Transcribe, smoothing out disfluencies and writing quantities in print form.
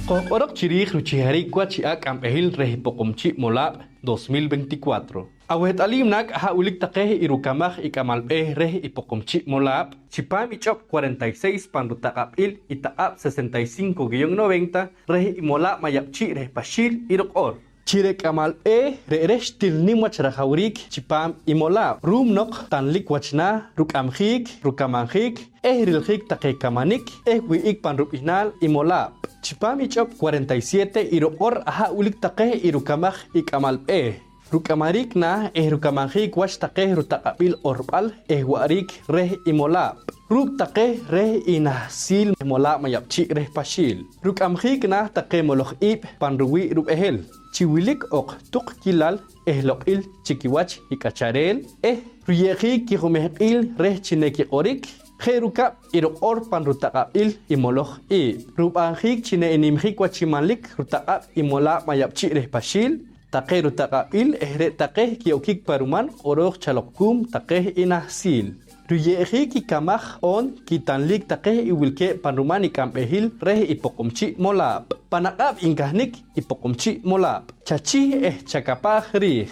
Kokorok chirij ruchihari kwachiak ampehil rehipokomchi molab 2024. Awet alimnak ha ulik takeh irukamah ikamalpeh reh ipokomchi molab. Chipam ichop 46 panrutakapil itaap 65-90 reh imolab mayapchi reh pashil irokor. Chirek amal reresh tilnim wachrahaurik chipam imolab rumnok tanlik wachna rukamhik rukamanhik rilhik takekamanik wiik panrupinal imolab chipam ichop 47 irokor aha ulik takeh irukamah ikamal rukamarik na rukamanhik wach takeh rutakabil orbal warik reh imolab ruk takeh reh inahsil imolab mayapchi reh pashil rukamhik na takeh moloh panruwi rupehel chiwilik ok tuk kilal lokil chikiwach ikacharel ruyeji kihumehil reh chineki orik Jerukap irokor panrutakapil imoloh rubanhik chine inimhik wachimanlik rutakap imola mayapchi reh pashil takeh rutakapil takeh kiokik paruman orok chalokum takeh inahsil ruyeji kikamah on kitanlik takeh iwilke paruman ikampehil reh ipokomchi molab panakap ingkahnik ipokomchi molab chachi chakapah rih